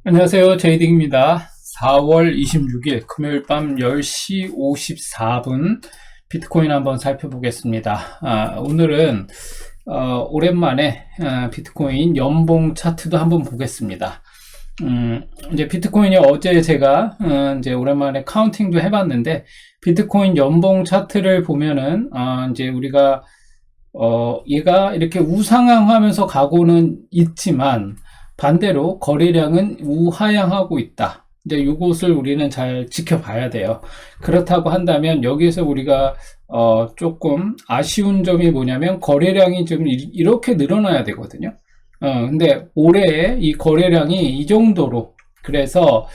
안녕하세요. 제이딩입니다. 4월 26일 금요일 밤 10시 54분 비트코인 한번 살펴보겠습니다. 오늘은 오랜만에 비트코인 연봉 차트도 한번 보겠습니다. 이제 비트코인이 어제 제가 이제 오랜만에 카운팅도 해봤는데 비트코인 연봉 차트를 보면은 이제 우리가 얘가 이렇게 우상향하면서 가고는 있지만 반대로 거래량은 우하향하고 있다. 이제 이것을 우리는 잘 지켜봐야 돼요. 그렇다고 한다면 여기에서 우리가 조금 아쉬운 점이 뭐냐면 거래량이 좀 이렇게 늘어나야 되거든요. 근데 올해 이 거래량이 이 정도로, 그래서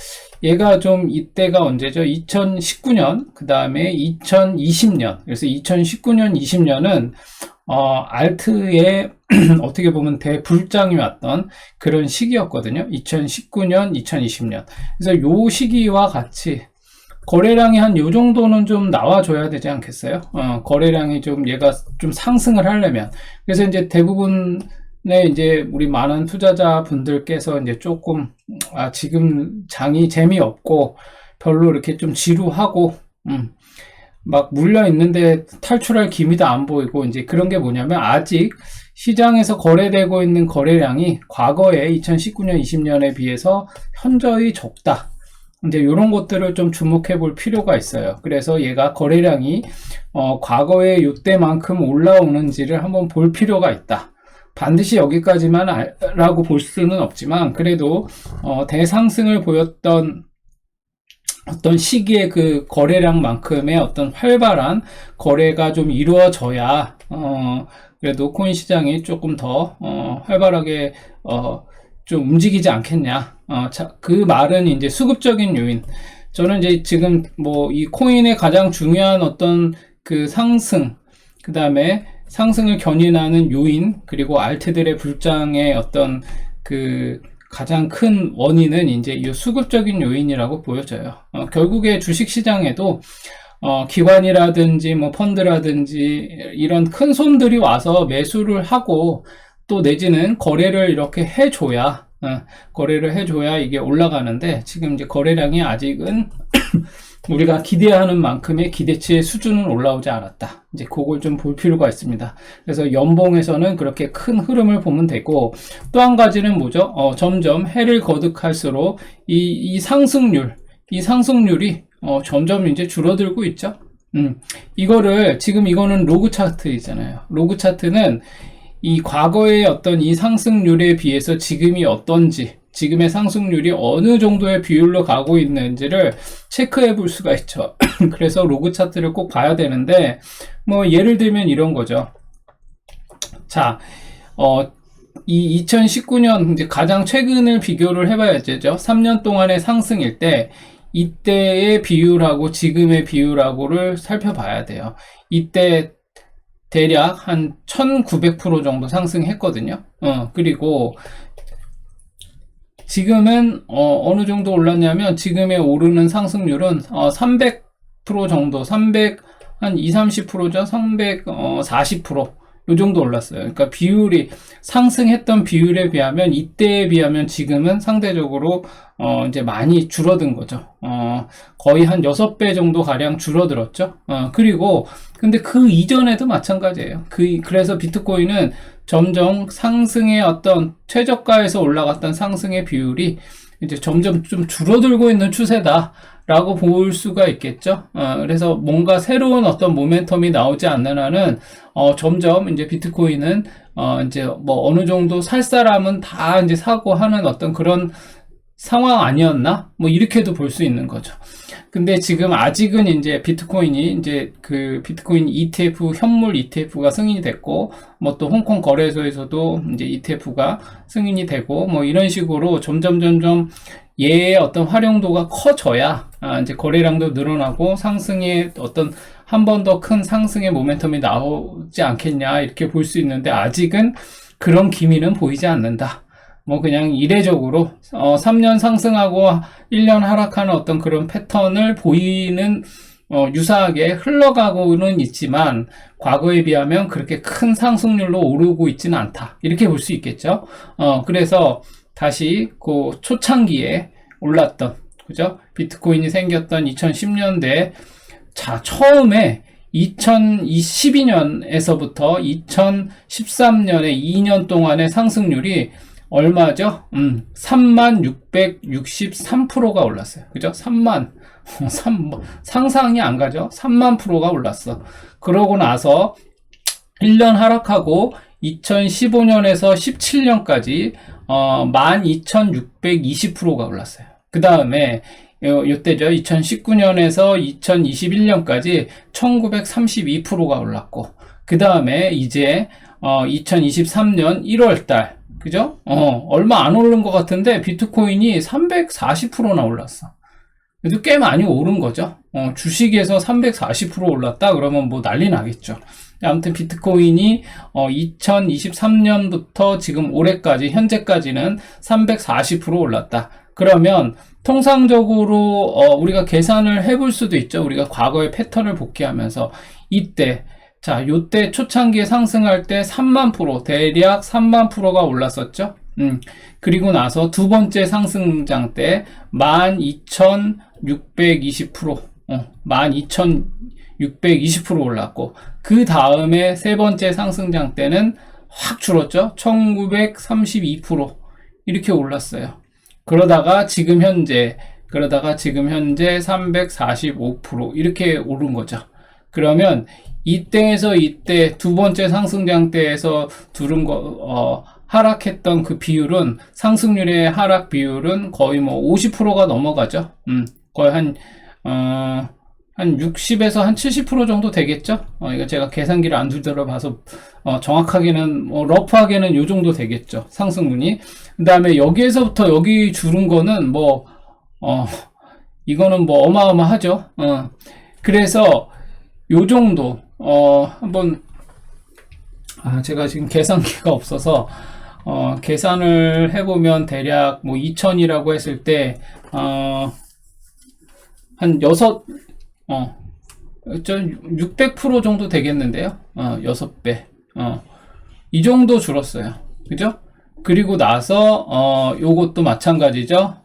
얘가 좀 이때가 언제죠? 2019년, 그 다음에 2020년. 그래서 2019년, 20년은 알트의 어떻게 보면 대불장이 왔던 그런 시기였거든요. 2019년, 2020년. 그래서 요 시기와 같이 거래량이 한 요 정도는 좀 나와줘야 되지 않겠어요? 거래량이 좀 얘가 좀 상승을 하려면. 그래서 이제 대부분의 이제 우리 많은 투자자 분들께서 이제 조금 지금 장이 재미없고 별로 이렇게 좀 지루하고 막 물려 있는데 탈출할 기미도 안 보이고, 이제 그런 게 뭐냐면 아직 시장에서 거래되고 있는 거래량이 과거에 2019년, 20년에 비해서 현저히 적다. 이제 이런 것들을 좀 주목해 볼 필요가 있어요. 그래서 얘가 거래량이 과거에 이때만큼 올라오는지를 한번 볼 필요가 있다. 반드시 여기까지만 라고 볼 수는 없지만 그래도 대상승을 보였던 어떤 시기에 그 거래량만큼의 어떤 활발한 거래가 좀 이루어져야 그래도 코인 시장이 조금 더 활발하게 좀 움직이지 않겠냐. 그 말은 이제 수급적인 요인. 저는 이제 지금 뭐 이 코인의 가장 중요한 어떤 그 상승, 그 다음에 상승을 견인하는 요인, 그리고 알트들의 불장의 어떤 그 가장 큰 원인은 이제 이 수급적인 요인이라고 보여져요. 결국에 주식시장에도 기관이라든지 뭐 펀드라든지 이런 큰 손들이 와서 매수를 하고 또 내지는 거래를 이렇게 해줘야 이게 올라가는데, 지금 이제 거래량이 아직은 우리가 기대하는 만큼의 기대치의 수준은 올라오지 않았다. 이제 그걸 좀 볼 필요가 있습니다. 그래서 연봉에서는 그렇게 큰 흐름을 보면 되고, 또 한 가지는 뭐죠? 점점 해를 거듭할수록 이 상승률이 점점 이제 줄어들고 있죠. 이거는 로그 차트이잖아요. 로그 차트는 이 과거의 어떤 이 상승률에 비해서 지금이 어떤지, 지금의 상승률이 어느 정도의 비율로 가고 있는지를 체크해 볼 수가 있죠. 그래서 로그 차트를 꼭 봐야 되는데, 뭐 예를 들면 이런 거죠. 자, 이 2019년 이제 가장 최근을 비교를 해봐야 되죠. 3년 동안의 상승일 때 이때의 비율하고 지금의 비율하고를 살펴봐야 돼요. 이때 대략 한 1900% 정도 상승했거든요. 그리고 지금은 어느 정도 올랐냐면 지금의 오르는 상승률은 300% 정도, 한 30%죠. 340%. 요 정도 올랐어요. 그러니까 비율이 상승했던 비율에 비하면, 이때에 비하면 지금은 상대적으로 이제 많이 줄어든 거죠. 거의 한 6배 정도 가량 줄어들었죠. 그리고 근데 그 이전에도 마찬가지예요. 그래서 비트코인은 점점 상승의 어떤 최저가에서 올라갔던 상승의 비율이 이제 점점 좀 줄어들고 있는 추세다 라고 볼 수가 있겠죠. 그래서 뭔가 새로운 어떤 모멘텀이 나오지 않는 한은 점점 이제 비트코인은 이제 뭐 어느 정도 살 사람은 다 이제 사고 하는 어떤 그런 상황 아니었나? 뭐 이렇게도 볼 수 있는 거죠. 근데 지금 아직은 이제 비트코인이 이제 그 비트코인 ETF, 현물 ETF가 승인이 됐고, 뭐 또 홍콩 거래소에서도 이제 ETF가 승인이 되고, 뭐 이런 식으로 점점 얘의 어떤 활용도가 커져야 이제 거래량도 늘어나고 상승의 어떤 한 번 더 큰 상승의 모멘텀이 나오지 않겠냐, 이렇게 볼 수 있는데 아직은 그런 기미는 보이지 않는다. 뭐 그냥 이례적으로 3년 상승하고 1년 하락하는 어떤 그런 패턴을 보이는, 유사하게 흘러가고는 있지만 과거에 비하면 그렇게 큰 상승률로 오르고 있지는 않다, 이렇게 볼 수 있겠죠. 그래서 다시 그 초창기에 올랐던, 그죠? 비트코인이 생겼던 2010년대, 자, 처음에 2012년에서부터 2013년에 2년 동안의 상승률이 얼마죠? 3663%가 올랐어요. 그죠? 상상이 안 가죠? 3만 프로가 올랐어. 그러고 나서 1년 하락하고 2015년에서 17년까지 12,620%가 올랐어요. 그 다음에 요때죠. 2019년에서 2021년까지 1932%가 올랐고, 그 다음에 이제 2023년 1월달, 그죠? 얼마 안 오른 것 같은데 비트코인이 340%나 올랐어. 그래도 꽤 많이 오른 거죠. 주식에서 340% 올랐다 그러면 뭐 난리 나겠죠. 아무튼 비트코인이 2023년부터 지금 올해까지, 현재까지는 340% 올랐다. 그러면 통상적으로 우리가 계산을 해볼 수도 있죠. 우리가 과거의 패턴을 복귀하면서 이때, 자, 요때 초창기에 상승할 때 3만 프로, 대략 3만 프로가 올랐었죠. 그리고 나서 두 번째 상승장 때 12,620%, 12,620% 올랐고, 그 다음에 세 번째 상승장 때는 확 줄었죠. 1932% 이렇게 올랐어요. 그러다가 지금 현재 345% 이렇게 오른 거죠. 그러면 이때에서 이때 두 번째 상승장 때에서 하락했던 그 비율은, 상승률의 하락 비율은 거의 뭐 50%가 넘어가죠. 거의 한 60에서 한 70% 정도 되겠죠. 이거 제가 계산기를 안 들어봐서 정확하게는 러프하게는 요 정도 되겠죠. 상승분이. 그 다음에 여기에서부터 여기 줄은 거는 이거는 뭐 어마어마하죠. 그래서 요 정도 한번, 제가 지금 계산기가 없어서 계산을 해보면 대략 뭐 2000이라고 했을 때 한 600% 정도 되겠는데요. 6배. 이 정도 줄었어요. 그죠? 그리고 나서 요것도 마찬가지죠.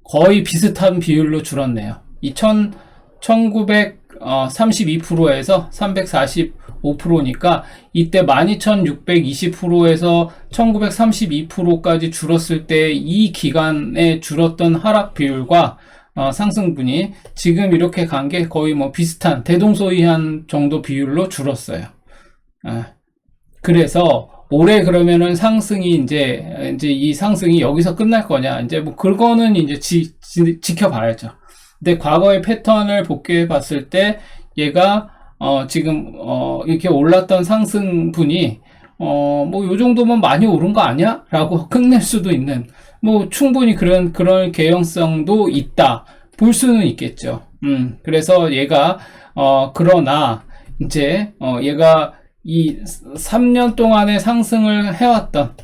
거의 비슷한 비율로 줄었네요. 1932%에서 345%니까 이때 12,620%에서 1932%까지 줄었을 때 이 기간에 줄었던 하락 비율과 상승분이 지금 이렇게 간 게 거의 뭐 비슷한, 대동소이한 정도 비율로 줄었어요. 그래서 올해 그러면은 상승이 이제 이 상승이 여기서 끝날 거냐, 이제 뭐 그거는 이제 지켜봐야죠. 근데 과거의 패턴을 복귀해 봤을 때 얘가 지금 이렇게 올랐던 상승분이 뭐 요 정도면 많이 오른 거 아니야? 라고 끝낼 수도 있는, 뭐 충분히 그런 개연성도 있다 볼 수는 있겠죠. 그래서 얘가 그러나 이제 얘가 이 3년 동안의 상승을 해왔던,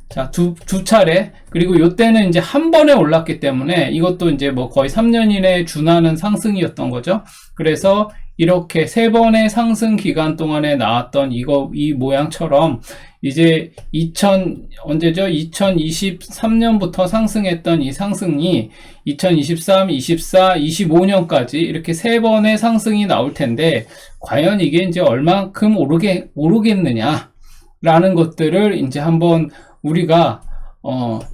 자, 두 차례, 그리고 요때는 이제 한 번에 올랐기 때문에 이것도 이제 뭐 거의 3년 이내에 준하는 상승이었던 거죠. 그래서 이렇게 세 번의 상승 기간 동안에 나왔던 이 모양처럼 이제 언제죠? 2023년부터 상승했던 이 상승이 2023, 24, 25년까지 이렇게 세 번의 상승이 나올 텐데, 과연 이게 이제 얼만큼 오르겠느냐 라는 것들을 이제 한번 우리가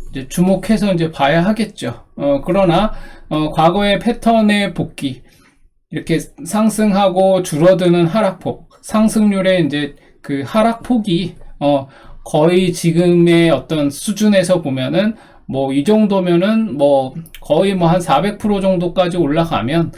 이제 주목해서 이제 봐야 하겠죠. 그러나 과거의 패턴의 복귀, 이렇게 상승하고 줄어드는 하락폭, 상승률의 이제 그 하락폭이 거의 지금의 어떤 수준에서 보면은 뭐 이 정도면은 뭐 거의 뭐 한 400% 정도까지 올라가면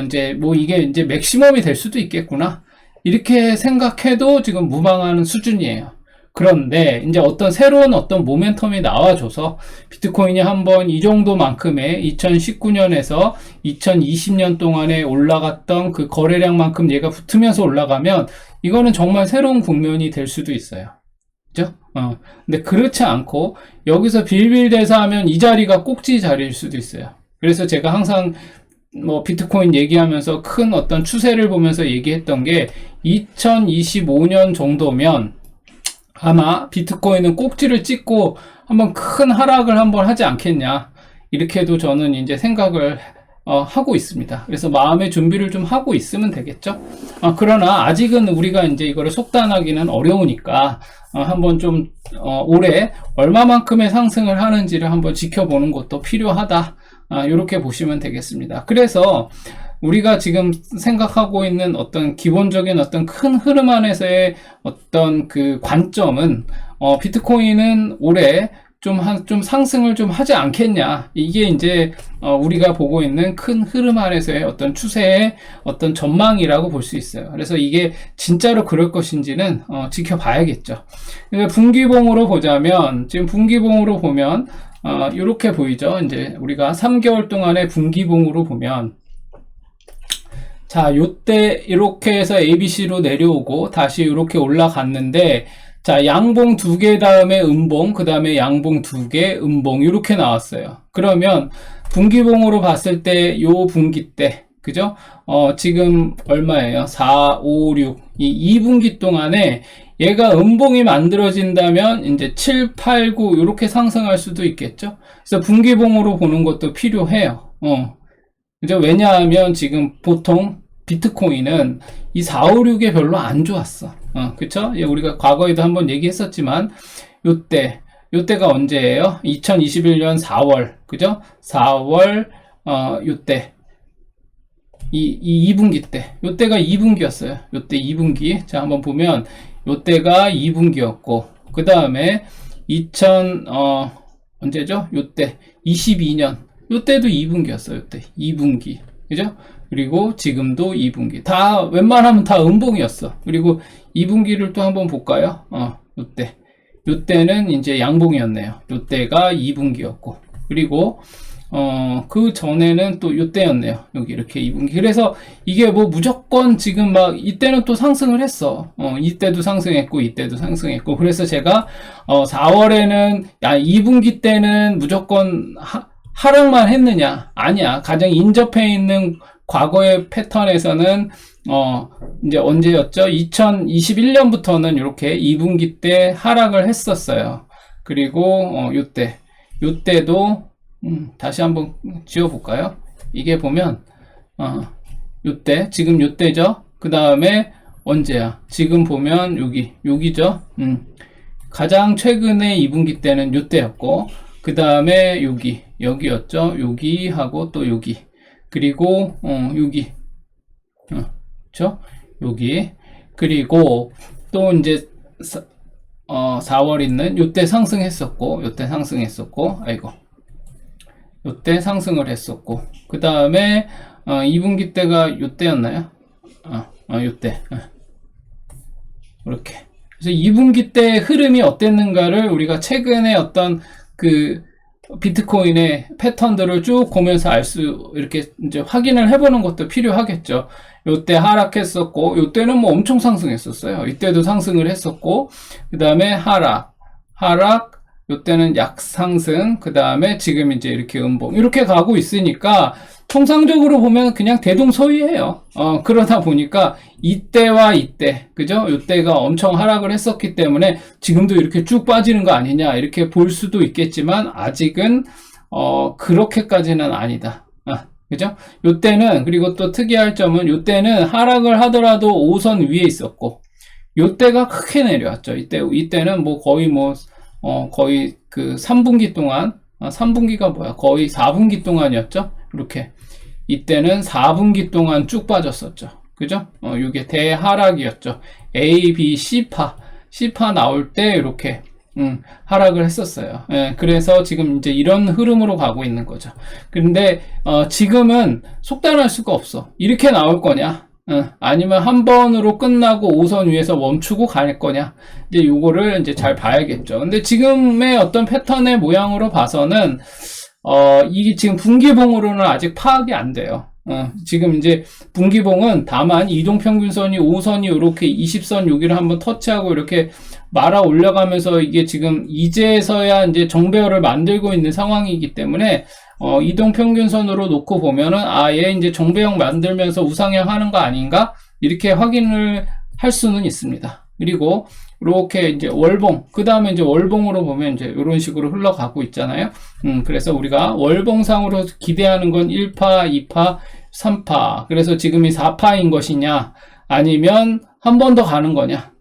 이제 뭐 이게 이제 맥시멈이 될 수도 있겠구나, 이렇게 생각해도 지금 무방하는 수준이에요. 그런데 이제 새로운 모멘텀이 나와줘서 비트코인이 한번 이 정도만큼의 2019년에서 2020년 동안에 올라갔던 그 거래량만큼 얘가 붙으면서 올라가면 이거는 정말 새로운 국면이 될 수도 있어요. 그죠? 근데 그렇지 않고 여기서 빌빌대사하면 이 자리가 꼭지 자리일 수도 있어요. 그래서 제가 항상 뭐 비트코인 얘기하면서 큰 추세를 보면서 얘기했던 게 2025년 정도면 아마 비트코인은 꼭지를 찍고 한번 큰 하락을 한번 하지 않겠냐, 이렇게도 저는 이제 생각을 하고 있습니다. 그래서 마음의 준비를 좀 하고 있으면 되겠죠. 그러나 아직은 우리가 이제 이거를 속단하기는 어려우니까 한번 좀 올해 얼마만큼의 상승을 하는지를 한번 지켜보는 것도 필요하다, 이렇게 보시면 되겠습니다. 그래서 우리가 지금 생각하고 있는 어떤 기본적인 어떤 큰 흐름 안에서의 어떤 그 관점은 비트코인은 올해 좀 상승을 좀 하지 않겠냐, 이게 이제 우리가 보고 있는 큰 흐름 안에서의 어떤 추세의 어떤 전망이라고 볼 수 있어요. 그래서 이게 진짜로 그럴 것인지는 지켜봐야겠죠. 분기봉으로 보자면, 지금 분기봉으로 보면 이렇게 보이죠. 이제 우리가 3개월 동안의 분기봉으로 보면, 자, 요때 이렇게 해서 ABC로 내려오고 다시 이렇게 올라갔는데, 자, 양봉 2개 다음에 음봉, 그 다음에 양봉 2개, 음봉, 이렇게 나왔어요. 그러면 분기봉으로 봤을 때 요 분기 때, 그죠? 지금 얼마예요? 4, 5, 6. 이 2분기 동안에 얘가 음봉이 만들어진다면 이제 7, 8, 9 이렇게 상승할 수도 있겠죠? 그래서 분기봉으로 보는 것도 필요해요. 그죠? 왜냐하면 지금 보통 비트코인은 이 4, 5, 6에 별로 안 좋았어. 그쵸? 우리가 과거에도 한번 얘기했었지만, 요때가 언제예요? 2021년 4월, 그죠? 4월, 요때. 이 2분기 때. 요때가 2분기였어요. 요때 2분기. 자, 한번 보면, 요때가 2분기였고, 그 다음에, 언제죠? 요때, 22년. 요때도 2분기였어요. 요때. 2분기. 그죠? 그리고 지금도 2분기. 다, 웬만하면 다 음봉이었어. 그리고 2분기를 또 한번 볼까요? 요때. 요때는 이제 양봉이었네요. 요때가 2분기였고. 그리고, 그 전에는 또 요때였네요. 여기 이렇게 2분기. 그래서 이게 뭐 무조건 지금 막, 이때는 또 상승을 했어. 이때도 상승했고, 이때도 상승했고. 그래서 제가, 4월에는, 2분기 때는 무조건 하락만 했느냐? 아니야. 가장 인접해 있는 과거의 패턴에서는 이제 언제였죠? 2021년부터는 이렇게 2분기 때 하락을 했었어요. 그리고 요때도 다시 한번 지워볼까요? 이게 보면 요때, 지금 요때죠? 그 다음에 언제야? 지금 보면 여기죠? 가장 최근에 2분기 때는 요때였고, 그 다음에 여기였죠? 여기하고 또 여기. 그리고, 여기. 그쵸? 여기. 그리고, 또 이제, 4월 있는, 요때 상승했었고, 아이고. 요때 상승을 했었고, 그 다음에, 2분기 때가 요때였나요? 요때. 이렇게. 그래서 2분기 때 흐름이 어땠는가를 우리가 최근에 어떤 비트코인의 패턴들을 쭉 보면서 이렇게 이제 확인을 해보는 것도 필요하겠죠. 요때 하락했었고, 요때는 뭐 엄청 상승했었어요. 이때도 상승을 했었고, 그 다음에 하락, 요때는 약상승, 그 다음에 지금 이제 이렇게 음봉, 이렇게 가고 있으니까, 통상적으로 보면 그냥 대동소이해요. 그러다 보니까 이때와 이때, 그죠? 이때가 엄청 하락을 했었기 때문에 지금도 이렇게 쭉 빠지는 거 아니냐, 이렇게 볼 수도 있겠지만, 아직은, 그렇게까지는 아니다. 그죠? 요때는, 그리고 또 특이할 점은, 요때는 하락을 하더라도 5선 위에 있었고, 요때가 크게 내려왔죠. 이때는 뭐 거의 거의 그 3분기 동안, 3분기가 뭐야? 거의 4분기 동안이었죠? 이렇게. 이때는 4분기 동안 쭉 빠졌었죠. 그죠? 이게 대하락이었죠. A, B, C파 나올 때 이렇게 하락을 했었어요. 예, 그래서 지금 이제 이런 흐름으로 가고 있는 거죠. 근데 지금은 속단할 수가 없어. 이렇게 나올 거냐? 아니면 한 번으로 끝나고 5선 위에서 멈추고 갈 거냐? 이제 요거를 이제 잘 봐야겠죠. 근데 지금의 어떤 패턴의 모양으로 봐서는 이게 지금 분기봉으로는 아직 파악이 안 돼요. 지금 이제 분기봉은 다만 이동평균선이 5선이 이렇게 20선 여기를 한번 터치하고 이렇게 말아 올려가면서 이게 지금 이제서야 이제 정배열을 만들고 있는 상황이기 때문에 이동평균선으로 놓고 보면은 얘 이제 정배형 만들면서 우상향 하는 거 아닌가? 이렇게 확인을 할 수는 있습니다. 그리고 이렇게 이제 월봉, 그 다음에 이제 월봉으로 보면 이제 이런 식으로 흘러가고 있잖아요. 그래서 우리가 월봉상으로 기대하는 건 1파, 2파, 3파. 그래서 지금이 4파인 것이냐, 아니면 한 번 더 가는 거냐.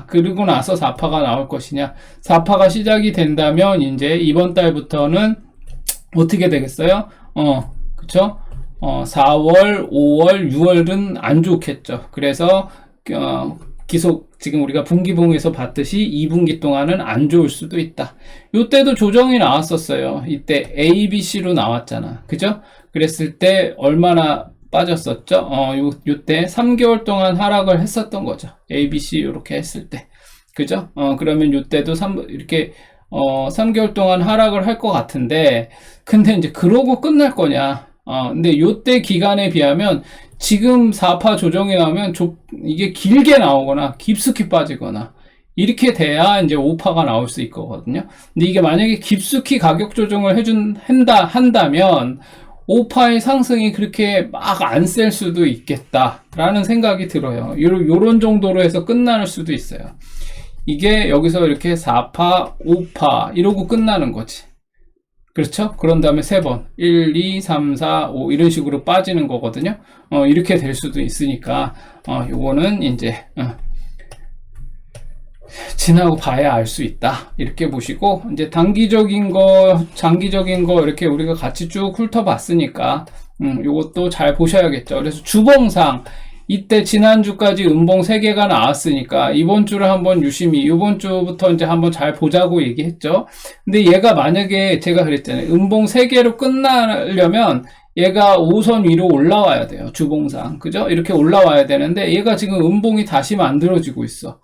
그리고 나서 4파가 나올 것이냐. 4파가 시작이 된다면 이제 이번 달부터는 어떻게 되겠어요? 그쵸? 4월, 5월, 6월은 안 좋겠죠. 그래서 계속 지금 우리가 분기봉에서 봤듯이 2분기 동안은 안 좋을 수도 있다. 이때도 조정이 나왔었어요. 이때 A, B, C로 나왔잖아. 그죠? 그랬을 때 얼마나 빠졌었죠? 요때 3개월 동안 하락을 했었던 거죠. A, B, C 이렇게 했을 때. 그죠? 그러면 요때도 이렇게 3개월 동안 하락을 할 것 같은데, 근데 이제 그러고 끝날 거냐? 근데 요때 기간에 비하면 지금 4파 조정이 나오면 이게 길게 나오거나 깊숙이 빠지거나 이렇게 돼야 이제 5파가 나올 수 있거든요. 근데 이게 만약에 깊숙이 가격 조정을 한다면 5파의 상승이 그렇게 막 안 셀 수도 있겠다라는 생각이 들어요. 요런 정도로 해서 끝날 수도 있어요. 이게 여기서 이렇게 4파, 5파 이러고 끝나는 거지. 그렇죠? 그런 다음에 3번 1, 2, 3, 4, 5 이런 식으로 빠지는 거거든요. 이렇게 될 수도 있으니까 요거는 이제 지나고 봐야 알 수 있다. 이렇게 보시고, 이제 단기적인 거, 장기적인 거 이렇게 우리가 같이 쭉 훑어봤으니까 요것도 잘 보셔야겠죠. 그래서 주봉상 이때 지난주까지 음봉 3개가 나왔으니까 이번 주를 한번 유심히, 이번 주부터 이제 한번 잘 보자고 얘기했죠. 근데 얘가 만약에 제가 그랬잖아요. 음봉 3개로 끝나려면 얘가 5선 위로 올라와야 돼요. 주봉상. 그죠? 이렇게 올라와야 되는데 얘가 지금 음봉이 다시 만들어지고 있어.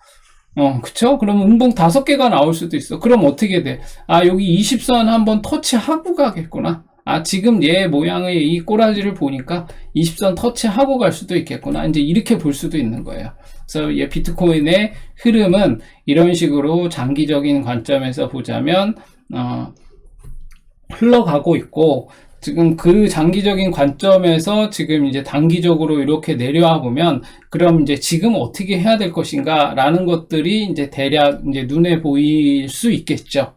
그쵸? 그럼 음봉 5개가 나올 수도 있어. 그럼 어떻게 돼? 여기 20선 한번 터치하고 가겠구나. 지금 얘 모양의 이 꼬라지를 보니까 20선 터치하고 갈 수도 있겠구나. 이제 이렇게 볼 수도 있는 거예요. 그래서 얘 비트코인의 흐름은 이런 식으로 장기적인 관점에서 보자면, 흘러가고 있고, 지금 그 장기적인 관점에서 지금 이제 단기적으로 이렇게 내려와 보면, 그럼 이제 지금 어떻게 해야 될 것인가 라는 것들이 이제 대략 이제 눈에 보일 수 있겠죠.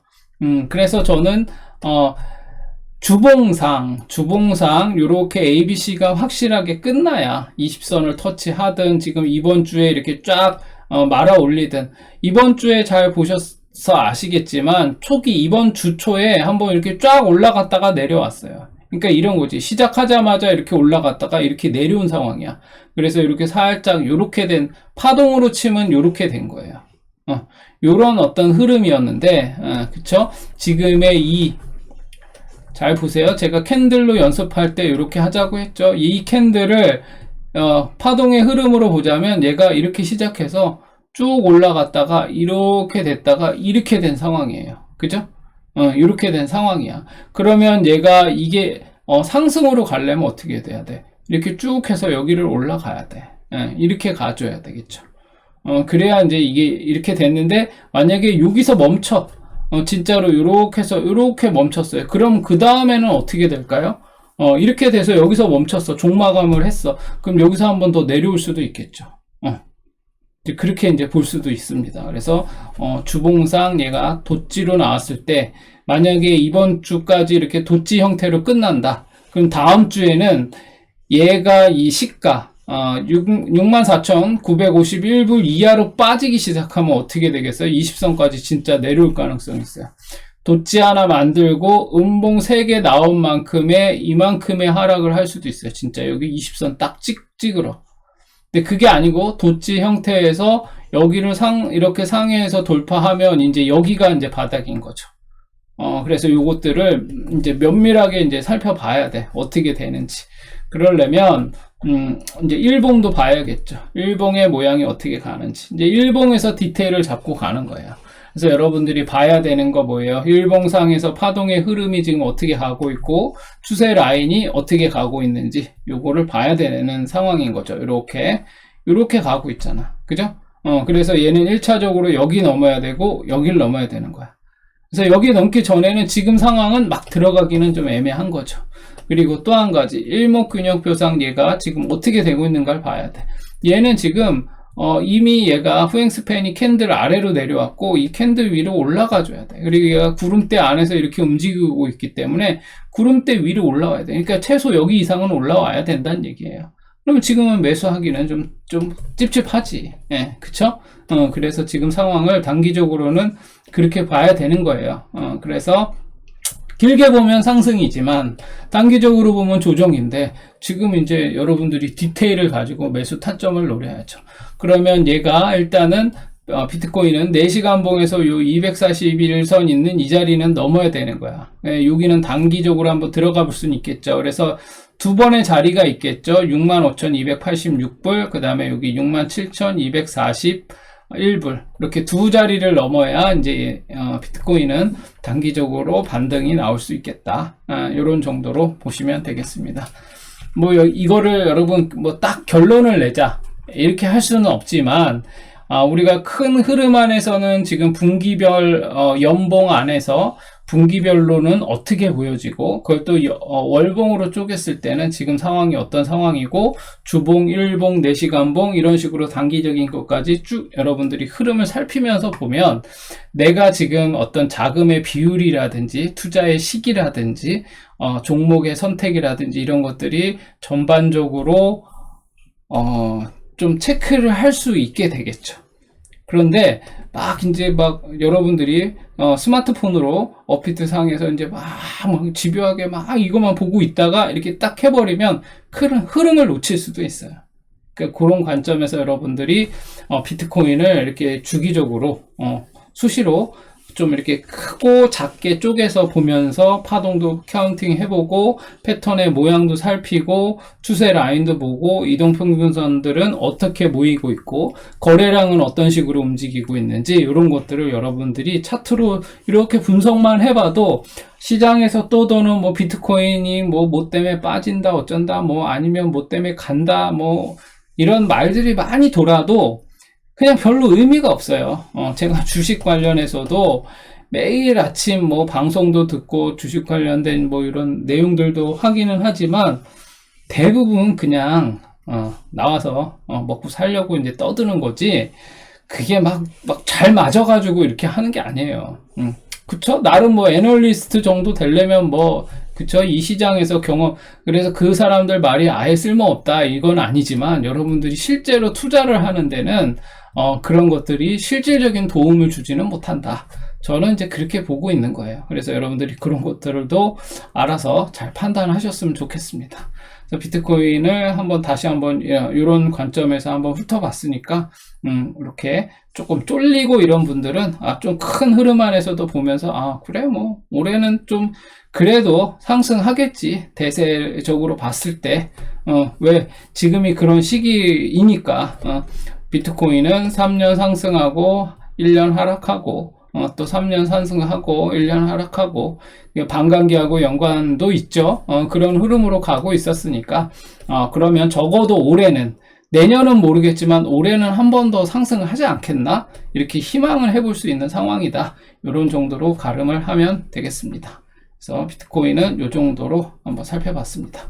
그래서 저는, 주봉상, 요렇게 ABC가 확실하게 끝나야 20선을 터치하든 지금 이번 주에 이렇게 쫙 말아 올리든, 이번 주에 잘 보셔서 아시겠지만 초기 이번 주 초에 한번 이렇게 쫙 올라갔다가 내려왔어요. 그러니까 이런 거지. 시작하자마자 이렇게 올라갔다가 이렇게 내려온 상황이야. 그래서 이렇게 살짝 요렇게 된, 파동으로 치면 요렇게 된 거예요. 요런 어떤 흐름이었는데, 그쵸? 지금의 잘 보세요. 제가 캔들로 연습할 때 이렇게 하자고 했죠. 이 캔들을 파동의 흐름으로 보자면 얘가 이렇게 시작해서 쭉 올라갔다가 이렇게 됐다가 이렇게 된 상황이에요. 그죠? 이렇게 된 상황이야. 그러면 얘가 이게 상승으로 가려면 어떻게 돼야 돼? 이렇게 쭉 해서 여기를 올라가야 돼. 이렇게 가줘야 되겠죠. 그래야 이제 이게 이렇게 됐는데, 만약에 여기서 멈춰. 진짜로 요렇게 해서 요렇게 멈췄어요. 그럼 그 다음에는 어떻게 될까요? 이렇게 돼서 여기서 멈췄어. 종마감을 했어. 그럼 여기서 한번 더 내려올 수도 있겠죠. 그렇게 이제 볼 수도 있습니다. 그래서 주봉상 얘가 돛지로 나왔을 때, 만약에 이번 주까지 이렇게 돛지 형태로 끝난다. 그럼 다음 주에는 얘가 이 시가 64,951불 이하로 빠지기 시작하면 어떻게 되겠어요? 20선까지 진짜 내려올 가능성이 있어요. 돛지 하나 만들고 음봉 3개 나온 만큼의 이만큼의 하락을 할 수도 있어요. 진짜 여기 20선 딱 찍으러. 근데 그게 아니고 돛지 형태에서 여기를 이렇게 상해에서 돌파하면 이제 여기가 이제 바닥인 거죠. 그래서 요것들을 이제 면밀하게 이제 살펴봐야 돼. 어떻게 되는지. 그러려면 이제 일봉도 봐야겠죠. 일봉의 모양이 어떻게 가는지. 이제 일봉에서 디테일을 잡고 가는 거예요. 그래서 여러분들이 봐야 되는 거 뭐예요? 일봉상에서 파동의 흐름이 지금 어떻게 가고 있고 추세 라인이 어떻게 가고 있는지 요거를 봐야 되는 상황인 거죠. 요렇게 가고 있잖아. 그죠? 그래서 얘는 1차적으로 여기 넘어야 되고 여기를 넘어야 되는 거야. 그래서 여기 넘기 전에는 지금 상황은 막 들어가기는 좀 애매한 거죠. 그리고 또 한 가지, 일목균형표상 얘가 지금 어떻게 되고 있는가를 봐야 돼. 얘는 지금 이미 얘가 후행스팬이 캔들 아래로 내려왔고 이 캔들 위로 올라가 줘야 돼. 그리고 얘가 구름대 안에서 이렇게 움직이고 있기 때문에 구름대 위로 올라와야 돼. 그러니까 최소 여기 이상은 올라와야 된다는 얘기예요. 그러면 지금은 매수하기는 좀 찝찝하지. 예, 그쵸? 그래서 지금 상황을 단기적으로는 그렇게 봐야 되는 거예요. 그래서 길게 보면 상승이지만 단기적으로 보면 조정인데 지금 이제 여러분들이 디테일을 가지고 매수 타점을 노려야죠. 그러면 얘가 일단은 비트코인은 4시간 봉에서 요 241선 있는 이 자리는 넘어야 되는 거야. 여기는 단기적으로 한번 들어가 볼 수는 있겠죠. 그래서 두 번의 자리가 있겠죠. 65,286불, 그 다음에 여기 67,241불. 이렇게 두 자리를 넘어야 이제 비트코인은 단기적으로 반등이 나올 수 있겠다. 이런 정도로 보시면 되겠습니다. 뭐 이거를 여러분 뭐 딱 결론을 내자 이렇게 할 수는 없지만 우리가 큰 흐름 안에서는 지금 분기별 연봉 안에서 분기별로는 어떻게 보여지고 그걸 또 월봉으로 쪼갰을 때는 지금 상황이 어떤 상황이고 주봉, 일봉, 4시간봉 이런 식으로 단기적인 것까지 쭉 여러분들이 흐름을 살피면서 보면 내가 지금 어떤 자금의 비율이라든지 투자의 시기라든지 종목의 선택이라든지 이런 것들이 전반적으로 좀 체크를 할 수 있게 되겠죠. 그런데 이제 여러분들이 스마트폰으로 업비트 상에서 이제 막 집요하게 이것만 보고 있다가 이렇게 딱 해버리면 흐름을 놓칠 수도 있어요. 그러니까 그런 관점에서 여러분들이 비트코인을 이렇게 주기적으로 수시로 좀 이렇게 크고 작게 쪼개서 보면서 파동도 카운팅 해보고 패턴의 모양도 살피고 추세 라인도 보고 이동평균선들은 어떻게 모이고 있고 거래량은 어떤 식으로 움직이고 있는지 이런 것들을 여러분들이 차트로 이렇게 분석만 해봐도 시장에서 떠도는 뭐 비트코인이 뭐 때문에 빠진다 어쩐다 뭐 아니면 뭐 때문에 간다 뭐 이런 말들이 많이 돌아도 그냥 별로 의미가 없어요. 제가 주식 관련해서도 매일 아침 뭐 방송도 듣고 주식 관련된 뭐 이런 내용들도 확인은 하지만 대부분 그냥 나와서 먹고 살려고 이제 떠드는 거지 그게 막 잘 맞아가지고 이렇게 하는 게 아니에요. 그쵸? 나름 뭐 애널리스트 정도 되려면 뭐 그쵸? 이 시장에서 그래서 그 사람들 말이 아예 쓸모없다 이건 아니지만 여러분들이 실제로 투자를 하는 데는 그런 것들이 실질적인 도움을 주지는 못한다. 저는 이제 그렇게 보고 있는 거예요. 그래서 여러분들이 그런 것들도 알아서 잘 판단하셨으면 좋겠습니다. 그래서 비트코인을 다시 한번 이런 관점에서 한번 훑어봤으니까 이렇게 조금 쫄리고 이런 분들은 좀 큰 흐름 안에서도 보면서 그래 뭐 올해는 좀 그래도 상승하겠지 대세적으로 봤을 때 왜 지금이 그런 시기이니까 비트코인은 3년 상승하고 1년 하락하고 또 3년 상승하고 1년 하락하고 반감기하고 연관도 있죠. 그런 흐름으로 가고 있었으니까 그러면 적어도 올해는 내년은 모르겠지만 올해는 한 번 더 상승을 하지 않겠나? 이렇게 희망을 해볼 수 있는 상황이다. 이런 정도로 가름을 하면 되겠습니다. 그래서 비트코인은 이 정도로 한번 살펴봤습니다.